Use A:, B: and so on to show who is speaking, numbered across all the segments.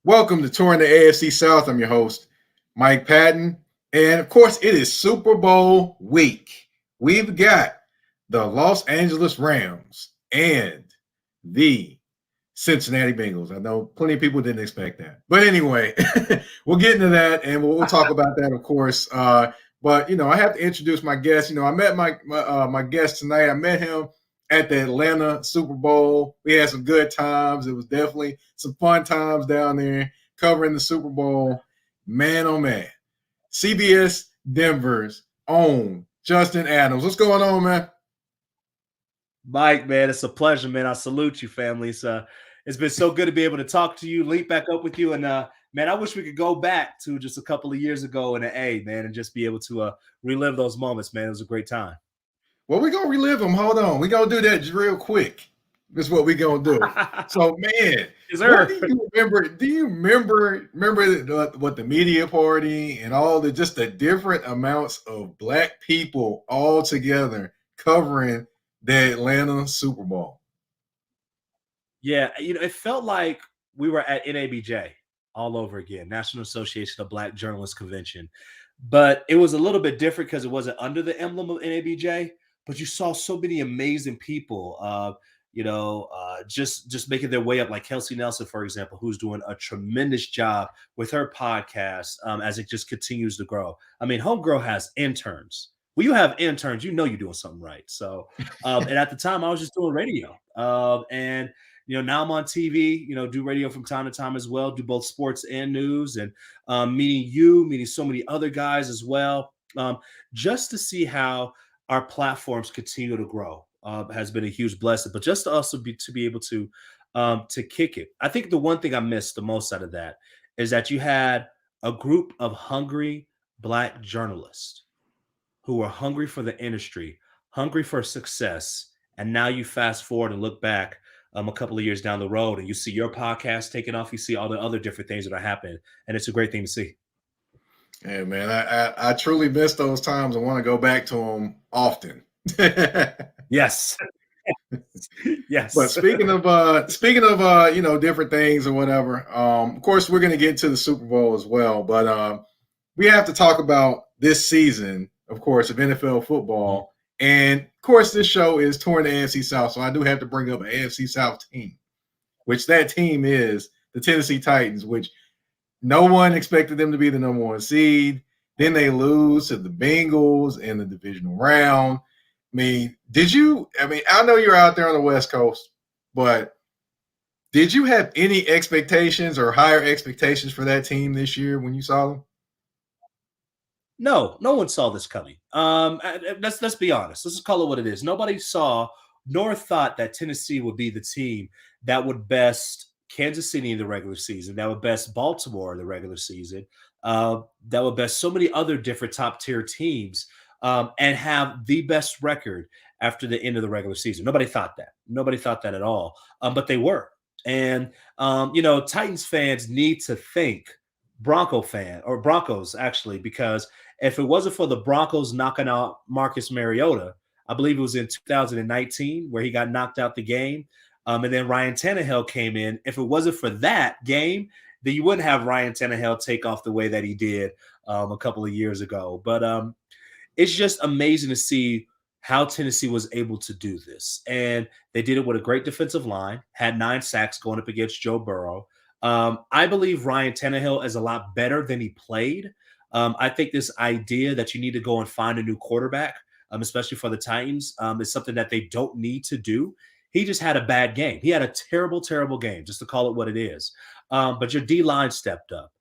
A: Welcome to Touring the AFC South. I'm your host, Mike Patton. And of course, it is Super Bowl week. We've got the Los Angeles Rams and the Cincinnati Bengals. I know plenty of people didn't expect that. But anyway, we'll get into that and we'll talk about that, of course. But, I have to introduce my guest. I met my guest tonight. I met him at the Atlanta Super Bowl. We had some good times. It was definitely some fun times down there covering the Super Bowl. Man, oh man. CBS Denver's own Justin Adams. What's going on, man?
B: Mike, man, it's a pleasure, man. I salute you, family. It's been so good to be able to talk to you, link back up with you. And man, I wish we could go back to just a couple of years ago in the A, man, and just be able to relive those moments, man. It was a great time.
A: Well, we're going to relive them. Hold on. We're going to do that just real quick. That's what we're going to do. So, man, do you remember what the media party and all just the different amounts of black people all together covering the Atlanta Super Bowl?
B: Yeah, it felt like we were at NABJ all over again, National Association of Black Journalists Convention. But it was a little bit different because it wasn't under the emblem of NABJ. But you saw so many amazing people, just making their way up, like Kelsey Nelson, for example, who's doing a tremendous job with her podcast as it just continues to grow. I mean, Homegirl has interns. When you have interns, you're doing something right. So, and at the time, I was just doing radio. And now I'm on TV, do radio from time to time as well, do both sports and news, and meeting so many other guys as well, just to see how our platforms continue to grow has been a huge blessing. But just to also be able to kick it. I think the one thing I missed the most out of that is that you had a group of hungry Black journalists who were hungry for the industry, hungry for success. And now you fast forward and look back a couple of years down the road and you see your podcast taking off. You see all the other different things that are happening. And it's a great thing to see.
A: Yeah, man, I truly miss those times and want to go back to them often.
B: Yes. Yes.
A: But speaking of different things or whatever, of course we're going to get to the Super Bowl as well. But we have to talk about this season, of course, of NFL football. And of course, this show is touring the AFC South, so I do have to bring up an AFC South team, which that team is the Tennessee Titans, which no one expected them to be the number one seed. Then they lose to the Bengals in the divisional round. I know you're out there on the West Coast, but did you have any expectations or higher expectations for that team this year when you saw them?
B: No one saw this coming. Let's be honest. Let's just call it what it is. Nobody saw nor thought that Tennessee would be the team that would best Kansas City in the regular season, that would best Baltimore in the regular season, that would best so many other different top tier teams, and have the best record after the end of the regular season. Nobody thought that. Nobody thought that at all. But they were. And Titans fans need to thank Broncos actually, because if it wasn't for the Broncos knocking out Marcus Mariota, I believe it was in 2019 where he got knocked out the game. And then Ryan Tannehill came in. If it wasn't for that game, then you wouldn't have Ryan Tannehill take off the way that he did a couple of years ago. But it's just amazing to see how Tennessee was able to do this. And they did it with a great defensive line, had 9 sacks going up against Joe Burrow. I believe Ryan Tannehill is a lot better than he played. I think this idea that you need to go and find a new quarterback, especially for the Titans, is something that they don't need to do. He just had a bad game. He had a terrible, terrible game, just to call it what it is. But your D-line stepped up.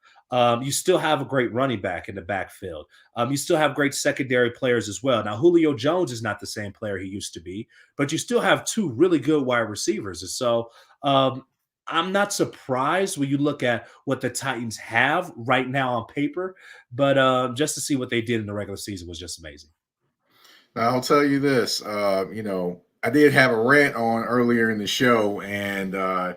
B: You still have a great running back in the backfield. You still have great secondary players as well. Now, Julio Jones is not the same player he used to be, but you still have 2 really good wide receivers. And so I'm not surprised when you look at what the Titans have right now on paper, but just to see what they did in the regular season was just amazing.
A: Now, I'll tell you this, I did have a rant on earlier in the show, and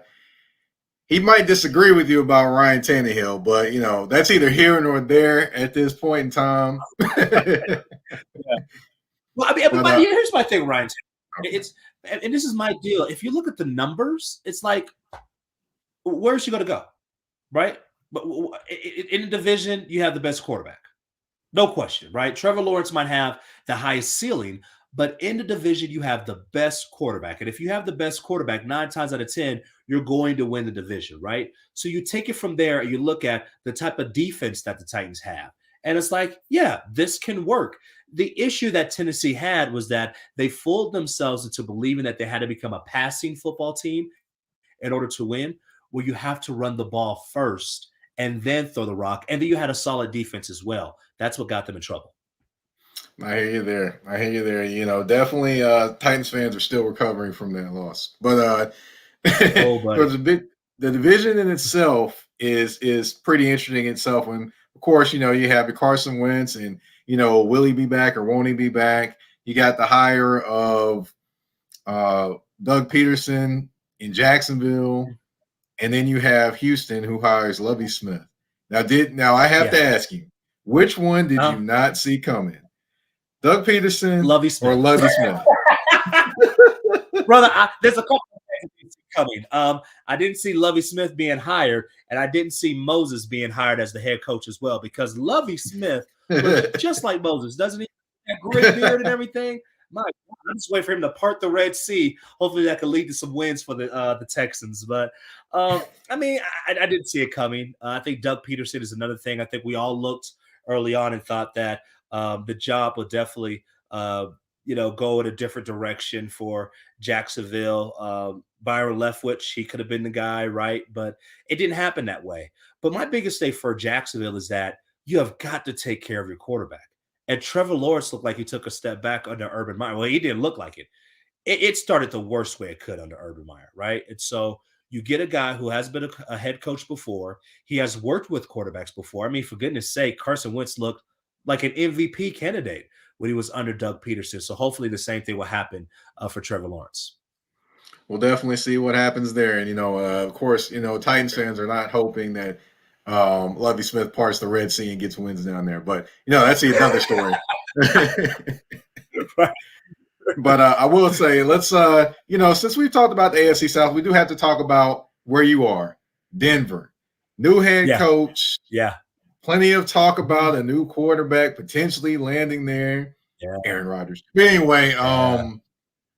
A: he might disagree with you about Ryan Tannehill, but, that's either here nor there at this point in time.
B: Yeah. Well, but here's my thing, Ryan Tannehill. And this is my deal. If you look at the numbers, it's like, where's he going to go? right? But in the division, you have the best quarterback. No question, right? Trevor Lawrence might have the highest ceiling, but in the division, you have the best quarterback. And if you have the best quarterback, 9 times out of 10, you're going to win the division, right? So you take it from there and you look at the type of defense that the Titans have. And it's like, yeah, this can work. The issue that Tennessee had was that they fooled themselves into believing that they had to become a passing football team in order to win, where you have to run the ball first and then throw the rock. And then you had a solid defense as well. That's what got them in trouble.
A: I hear you there. I hear you there. You know, definitely Titans fans are still recovering from that loss. But
B: Oh, buddy.
A: the division in itself is pretty interesting itself. And of course, you know, you have the Carson Wentz and, you know, will he be back or won't he be back? You got the hire of Doug Peterson in Jacksonville, and then you have Houston who hires Lovie Smith. Now I have to ask you, which one did you not see coming? Doug Peterson
B: Lovie Smith.
A: or Lovie Smith?
B: Brother, there's a couple of things coming. I didn't see Lovie Smith being hired, and I didn't see Moses being hired as the head coach as well, because Lovie Smith looks just like Moses, doesn't he? That great beard and everything. My God, I'm just waiting for him to part the Red Sea. Hopefully that could lead to some wins for the Texans. But, I mean, I didn't see it coming. I think Doug Peterson is another thing. I think we all looked early on and thought that the job would definitely, go in a different direction for Jacksonville. Byron Leftwich, he could have been the guy, right? But it didn't happen that way. But my biggest thing for Jacksonville is that you have got to take care of your quarterback. And Trevor Lawrence looked like he took a step back under Urban Meyer. Well, he didn't look like it. It started the worst way it could under Urban Meyer, right? And so you get a guy who has been a head coach before. He has worked with quarterbacks before. I mean, for goodness sake, Carson Wentz looked like an MVP candidate when he was under Doug Peterson. So hopefully the same thing will happen for Trevor Lawrence.
A: We'll definitely see what happens there. And, of course, Titans fans are not hoping that Lovie Smith parts the Red Sea and gets wins down there. But, that's another story.
B: Right.
A: But I will say, let's, since we've talked about the AFC South, we do have to talk about where you are. Denver. New head coach.
B: Yeah.
A: Plenty of talk about a new quarterback potentially landing there.
B: Yeah.
A: Aaron Rodgers. But anyway,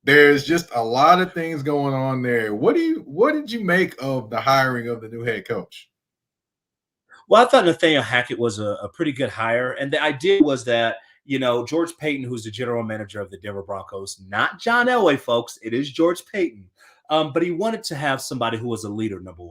A: there's just a lot of things going on there. What did you make of the hiring of the new head coach?
B: Well, I thought Nathaniel Hackett was a pretty good hire. And the idea was that, George Patton, who's the general manager of the Denver Broncos, not John Elway, folks. It is George Patton. But he wanted to have somebody who was a leader, number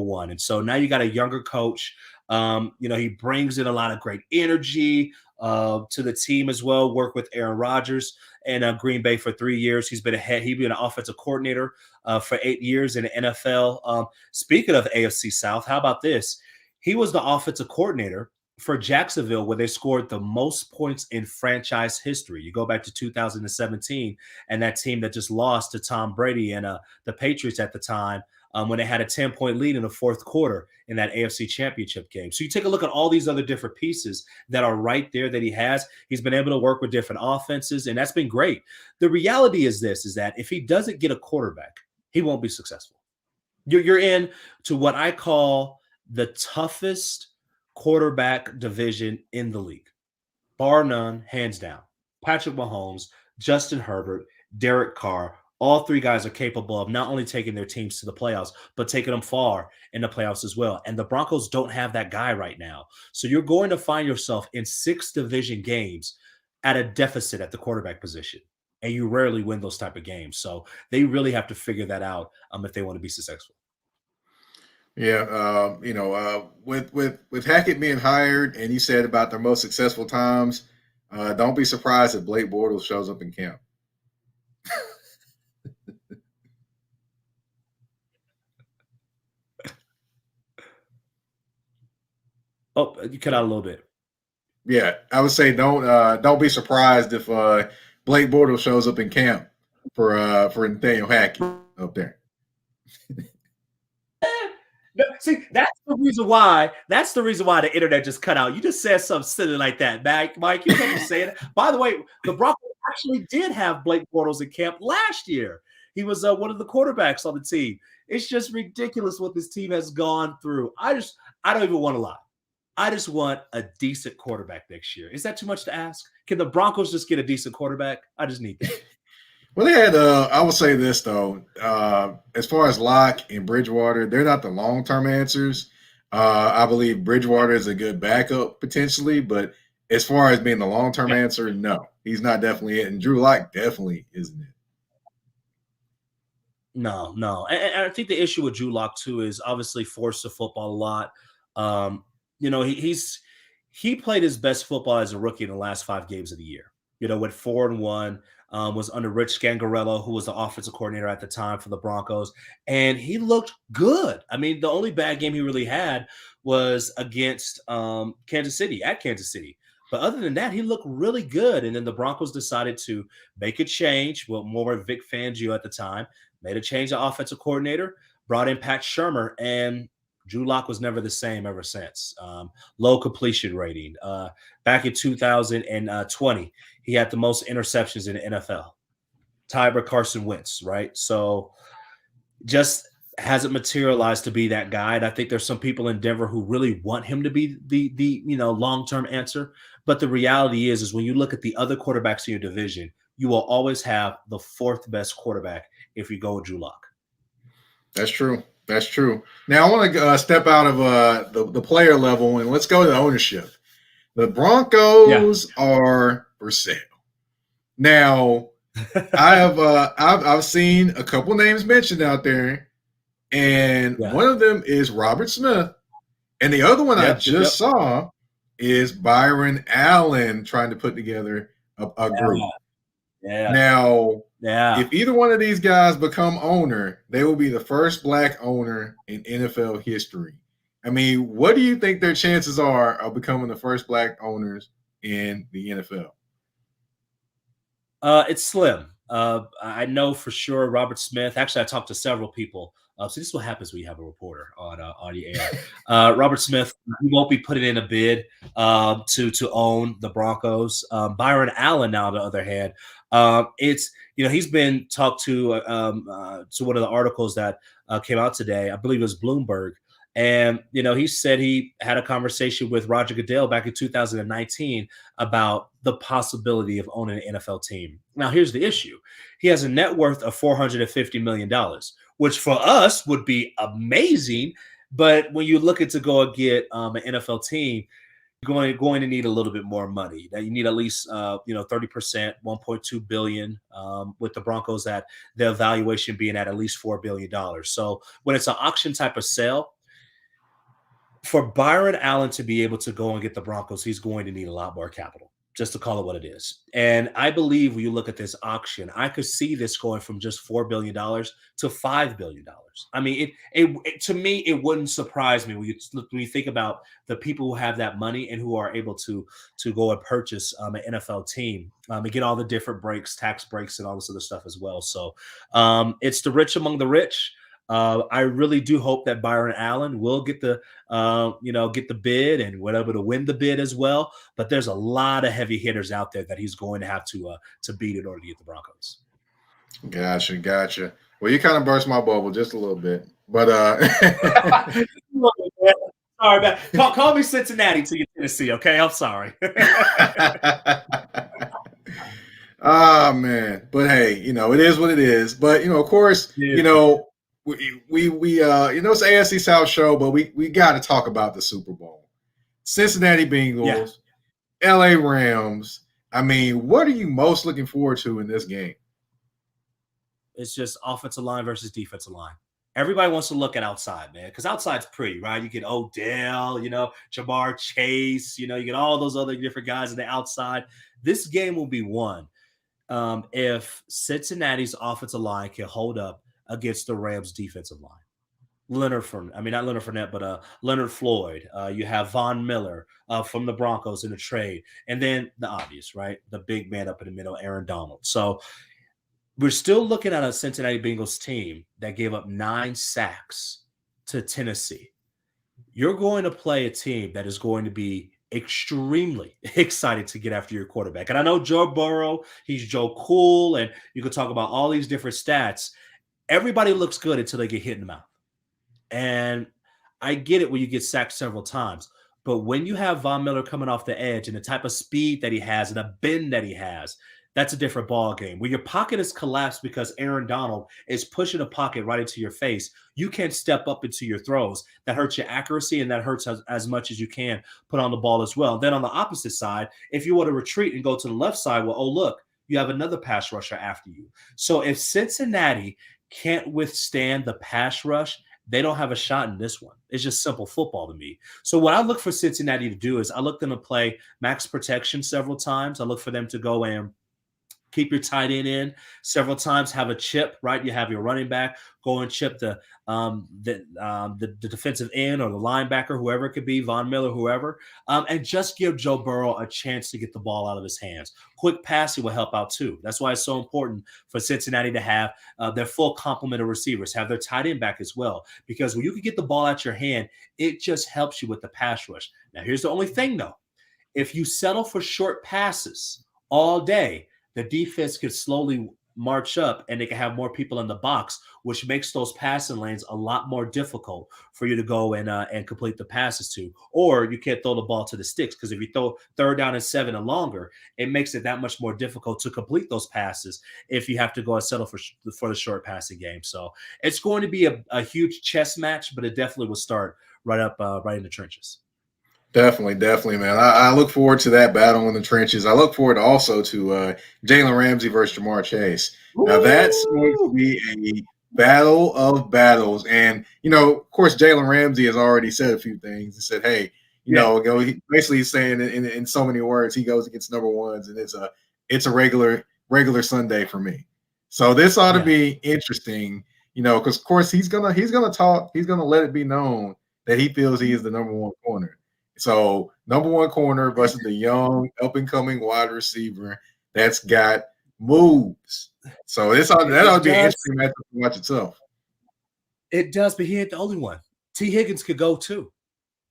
B: one. And so now you got a younger coach. He brings in a lot of great energy to the team as well. Work with Aaron Rodgers in Green Bay for 3 years. He's been an offensive coordinator for 8 years in the NFL. Speaking of AFC South, how about this? He was the offensive coordinator for Jacksonville, where they scored the most points in franchise history. You go back to 2017, and that team that just lost to Tom Brady and the Patriots at the time, when they had a 10-point lead in the fourth quarter in that AFC Championship game. So you take a look at all these other different pieces that are right there that he has. He's been able to work with different offenses, and that's been great. The reality is that if he doesn't get a quarterback, he won't be successful. You're in to what I call the toughest quarterback division in the league, bar none, hands down. Patrick Mahomes, Justin Herbert, Derek Carr, all three guys are capable of not only taking their teams to the playoffs, but taking them far in the playoffs as well. And the Broncos don't have that guy right now. So you're going to find yourself in 6 division games at a deficit at the quarterback position. And you rarely win those type of games. So they really have to figure that out if they want to be successful.
A: Yeah, with Hackett being hired, and you said about their most successful times, don't be surprised if Blake Bortles shows up in camp.
B: Oh, you cut out a little bit.
A: Yeah, I would say don't be surprised if Blake Bortles shows up in camp for Nathaniel Hackett up there.
B: See, that's the reason why the internet just cut out. You just said something silly like that, Mike. You can't say it. By the way, the Broncos actually did have Blake Bortles in camp last year. He was one of the quarterbacks on the team. It's just ridiculous what this team has gone through. I don't even want to lie. I just want a decent quarterback next year. Is that too much to ask? Can the Broncos just get a decent quarterback? I just need that.
A: Well, they had. I will say this though, as far as Locke and Bridgewater, they're not the long-term answers. I believe Bridgewater is a good backup potentially, but as far as being the long-term answer, no, he's not definitely it. And Drew Lock definitely isn't it.
B: No. And I think the issue with Drew Lock too is obviously forced to football a lot. He played his best football as a rookie in the last 5 games of the year. Went 4-1. Was under Rich Scangarello, who was the offensive coordinator at the time for the Broncos, and he looked good. I mean, the only bad game he really had was against Kansas City, at Kansas City. But other than that, he looked really good. And then the Broncos decided to make a change. Well, more Vic Fangio at the time made a change of offensive coordinator, brought in Pat Shurmur, and Drew Lock was never the same ever since. Low completion rating. Back in 2020, he had the most interceptions in the NFL. Tied with Carson Wentz, right? So just hasn't materialized to be that guy. And I think there's some people in Denver who really want him to be the long-term answer. But the reality is when you look at the other quarterbacks in your division, you will always have the 4th best quarterback if you go with Drew Lock.
A: That's true. That's true. Now I want to step out of the player level and let's go to ownership. The Broncos are for sale. Now, I've seen a couple names mentioned out there, and one of them is Robert Smith, and the other one I just saw is Byron Allen trying to put together a group. Now, if either one of these guys become owner, they will be the first black owner in NFL history. I mean, what do you think their chances are of becoming the first black owners in the NFL?
B: It's slim. I know for sure Robert Smith. Actually, I talked to several people. So this is what happens when you have a reporter on the air. Robert Smith, he won't be putting in a bid to own the Broncos. Byron Allen, now on the other hand, he's been talked to one of the articles that came out today. I believe it was Bloomberg. And, he said he had a conversation with Roger Goodell back in 2019 about the possibility of owning an NFL team. Now, here's the issue. He has a net worth of $450 million, which for us would be amazing. But when you're looking to go and get an NFL team, you're going to need a little bit more money. Now, you need at least 30%, $1.2 billion, with the Broncos at their valuation being at least $4 billion. So when it's an auction type of sale, for Byron Allen to be able to go and get the Broncos, he's going to need a lot more capital, just to call it what it is. And I believe when you look at this auction, I could see this going from just $4 billion to $5 billion. I mean, it to me, it wouldn't surprise me when you think about the people who have that money and who are able to go and purchase an NFL team and get all the different breaks, tax breaks, and all this other stuff as well. So it's the rich among the rich. I really do hope that Byron Allen will get the bid and whatever to win the bid as well. But there's a lot of heavy hitters out there that he's going to have to beat in order to get the Broncos.
A: Gotcha. Well, you kind of burst my bubble just a little bit, but
B: sorry, man. Call me Cincinnati to Tennessee, okay? I'm sorry.
A: Oh man, but hey, it is what it is. But of course, we it's an AFC South show, but we got to talk about the Super Bowl. Cincinnati Bengals, LA Rams. I mean, what are you most looking forward to in this game?
B: It's just offensive line versus defensive line. Everybody wants to look at outside, man, because outside's pretty, right? You get Odell, Jamar Chase, you get all those other different guys on the outside. This game will be won if Cincinnati's offensive line can hold up against the Rams' defensive line. Leonard Floyd. You have Von Miller from the Broncos in the trade. And then the obvious, right? The big man up in the middle, Aaron Donald. So we're still looking at a Cincinnati Bengals team that gave up 9 sacks to Tennessee. You're going to play a team that is going to be extremely excited to get after your quarterback. And I know Joe Burrow, he's Joe Cool, and you could talk about all these different stats. Everybody looks good until they get hit in the mouth. And I get it when you get sacked several times. But when you have Von Miller coming off the edge and the type of speed that he has and the bend that he has, that's a different ball game. When your pocket is collapsed because Aaron Donald is pushing a pocket right into your face, you can't step up into your throws. That hurts your accuracy and that hurts as much as you can put on the ball as well. Then on the opposite side, if you want to retreat and go to the left side, well, oh, look, you have another pass rusher after you. So if Cincinnati can't withstand the pass rush, they don't have a shot in this one. It's just simple football to me. So what I look for Cincinnati to do is I look them to play max protection several times. I look for them to go and keep your tight end in several times. Have a chip, right? You have your running back go and chip the defensive end or the linebacker, whoever it could be, Von Miller, whoever, and just give Joe Burrow a chance to get the ball out of his hands. Quick passing will help out too. That's why it's so important for Cincinnati to have their full complement of receivers, have their tight end back as well, because when you can get the ball out your hand, it just helps you with the pass rush. Now, here's the only thing though. If you settle for short passes all day, the defense could slowly march up and they can have more people in the box, which makes those passing lanes a lot more difficult for you to go and complete the passes to. Or you can't throw the ball to the sticks, because if you throw 3rd down and 7 and longer, it makes it that much more difficult to complete those passes if you have to go and settle for the short passing game. So it's going to be a huge chess match, but it definitely will start right in the trenches.
A: Definitely, definitely, man. I look forward to that battle in the trenches. I look forward also to Jalen Ramsey versus Jamar Chase. Now, that's going to be a battle of battles. And, of course, Jalen Ramsey has already said a few things. He said, hey, basically he's saying in so many words, he goes against number ones, and it's a regular Sunday for me. So this ought to be interesting, because, of course, he's gonna talk. He's going to let it be known that he feels he is the number one corner. So number one corner versus the young up-and-coming wide receiver that's got moves. So that'll be an interesting matchup to watch itself.
B: It does, but he ain't the only one. T. Higgins could go too.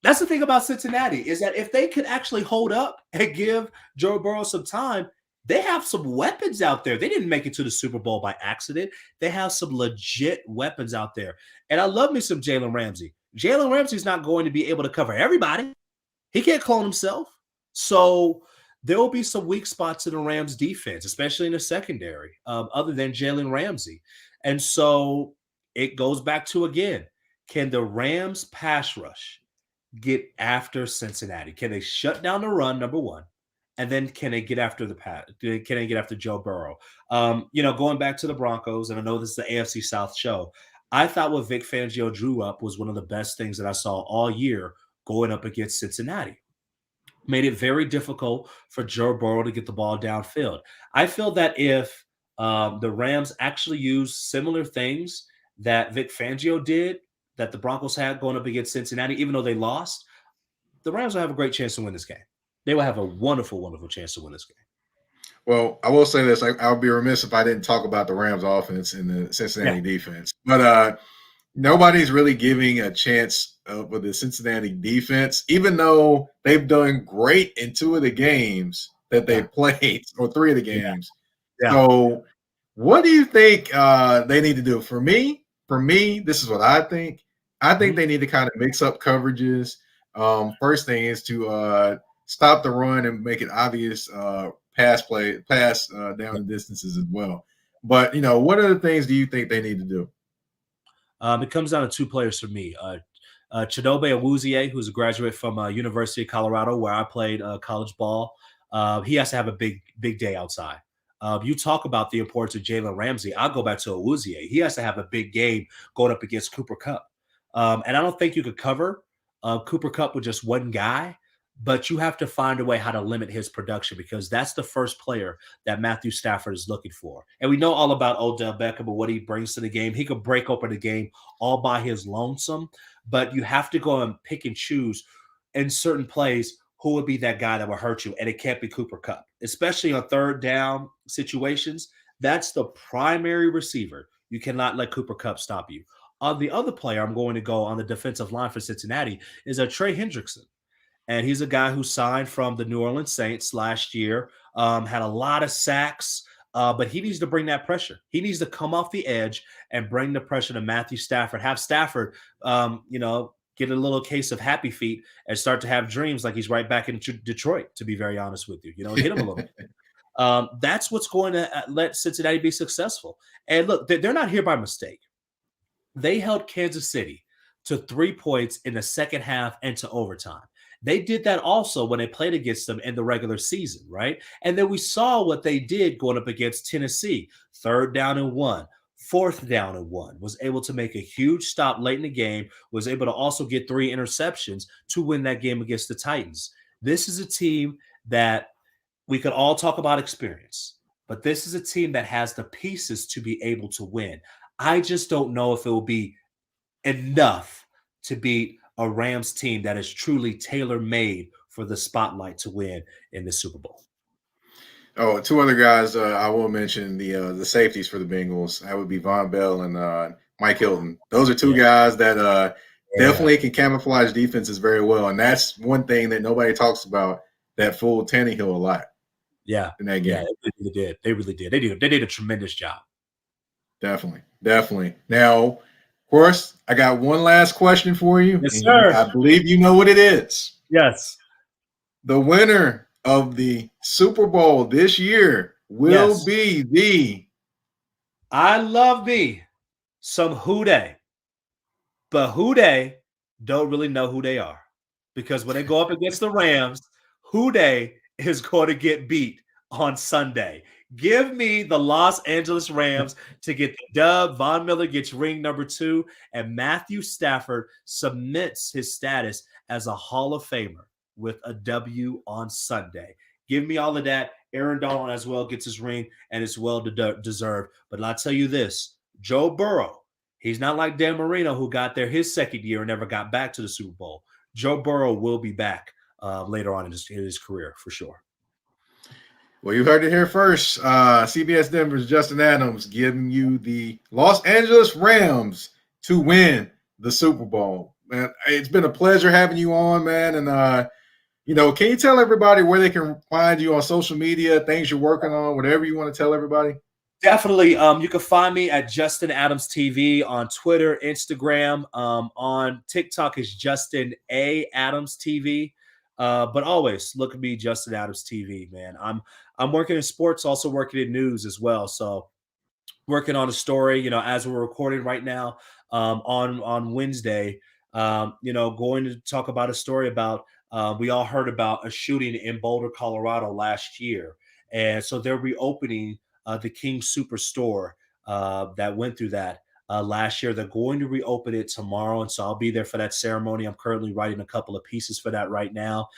B: That's the thing about Cincinnati, is that if they could actually hold up and give Joe Burrow some time, they have some weapons out there. They didn't make it to the Super Bowl by accident. They have some legit weapons out there. And I love me some Jalen Ramsey. Jalen Ramsey's not going to be able to cover everybody. He can't clone himself. So there will be some weak spots in the Rams defense, especially in the secondary, other than Jalen Ramsey. And so it goes back to, again, can the Rams pass rush get after Cincinnati? Can they shut down the run, number one? And then can they get after the pass? Can they get after Joe Burrow? Going back to the Broncos, and I know this is the AFC South show, I thought what Vic Fangio drew up was one of the best things that I saw all year going up against Cincinnati. Made it very difficult for Joe Burrow to get the ball downfield. I feel that if the Rams actually use similar things that Vic Fangio did, that the Broncos had going up against Cincinnati, even though they lost, the Rams will have a great chance to win this game. They will have a wonderful, wonderful chance to win this game.
A: Well, I will say this. I would be remiss if I didn't talk about the Rams offense and the Cincinnati defense. But nobody's really giving a chance for the Cincinnati defense, even though they've done great in 2 of the games that they've played, or 3 of the games. Yeah. So what do you think they need to do? For me, this is what I think. I think they need to kind of mix up coverages. First thing is to stop the run and make it obvious pass down the distances as well. But, what other things do you think they need to do?
B: It comes down to 2 players for me. Chidobe Awuzie, who's a graduate from University of Colorado, where I played college ball. He has to have a big day outside. You talk about the importance of Jalen Ramsey. I'll go back to Awuzie. He has to have a big game going up against Cooper Kupp. And I don't think you could cover Cooper Kupp with just one guy, but you have to find a way how to limit his production, because that's the first player that Matthew Stafford is looking for. And we know all about Odell Beckham and what he brings to the game. He could break open the game all by his lonesome, but you have to go and pick and choose in certain plays who would be that guy that will hurt you, and it can't be Cooper Kupp, especially on 3rd down situations. That's the primary receiver. You cannot let Cooper Kupp stop you. The other player I'm going to go on the defensive line for Cincinnati is Trey Hendrickson. And he's a guy who signed from the New Orleans Saints last year, had a lot of sacks, But he needs to bring that pressure. He needs to come off the edge and bring the pressure to Matthew Stafford. Have Stafford, get a little case of happy feet and start to have dreams like he's right back in Detroit, to be very honest with you. Hit him a little bit. That's what's going to let Cincinnati be successful. And look, they're not here by mistake. They held Kansas City to 3 points in the second half and to overtime. They did that also when they played against them in the regular season, right? And then we saw what they did going up against Tennessee. 3rd down and 1, 4th down and 1. Was able to make a huge stop late in the game. Was able to also get 3 interceptions to win that game against the Titans. This is a team that we could all talk about experience, but this is a team that has the pieces to be able to win. I just don't know if it will be enough to beat a Rams team that is truly tailor-made for the spotlight to win in the Super Bowl.
A: Oh, 2 other guys I will mention, the safeties for the Bengals. That would be Von Bell and Mike Hilton. Those are 2 guys that definitely can camouflage defenses very well, and that's one thing that nobody talks about that fooled Tannehill a lot.
B: Yeah,
A: in that game.
B: Yeah, they really did. They really did. They did a tremendous job.
A: Definitely. Now, of course, I got one last question for you.
B: Yes, sir.
A: I believe you know what it is.
B: Yes.
A: The winner of the Super Bowl this year will be the.
B: I love me some Who Dey, but Who Dey don't really know who they are, because when they go up against the Rams, Who Dey is going to get beat on Sunday. Give me the Los Angeles Rams to get the dub. Von Miller gets ring number 2, and Matthew Stafford submits his status as a Hall of Famer with a W on Sunday. Give me all of that. Aaron Donald as well gets his ring, and it's well deserved. But I'll tell you this, Joe Burrow, he's not like Dan Marino, who got there his second year and never got back to the Super Bowl. Joe Burrow will be back later on in his career for sure.
A: Well, you heard it here first. CBS Denver's Justin Adams giving you the Los Angeles Rams to win the Super Bowl. Man, it's been a pleasure having you on, man. And, can you tell everybody where they can find you on social media, things you're working on, whatever you want to tell everybody?
B: Definitely. You can find me at Justin Adams TV on Twitter, Instagram. On TikTok is Justin A. Adams TV. But always look at me, Justin Adams TV, man. I'm working in sports, also working in news as well. So working on a story, as we're recording right now, on Wednesday, going to talk about a story about, we all heard about a shooting in Boulder, Colorado last year. And so they're reopening the King Superstore that went through that last year. They're going to reopen it tomorrow, and so I'll be there for that ceremony. I'm currently writing a couple of pieces for that right now.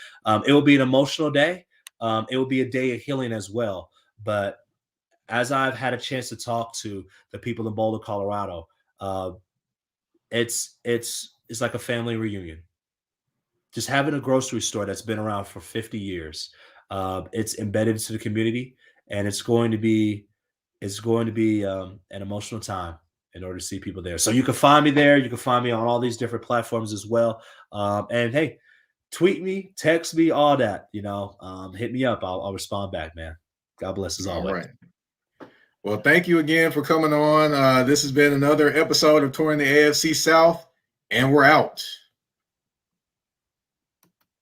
B: It will be an emotional day. It will be a day of healing as well. But as I've had a chance to talk to the people in Boulder, Colorado, it's like a family reunion. Just having a grocery store that's been around for 50 years. It's embedded into the community, and it's going to be an emotional time in order to see people there. So you can find me there. You can find me on all these different platforms as well. And hey, tweet me, text me, all that, hit me up. I'll respond back, man. God bless as always.
A: All right. Well, thank you again for coming on. This has been another episode of Touring the AFC South, and we're out.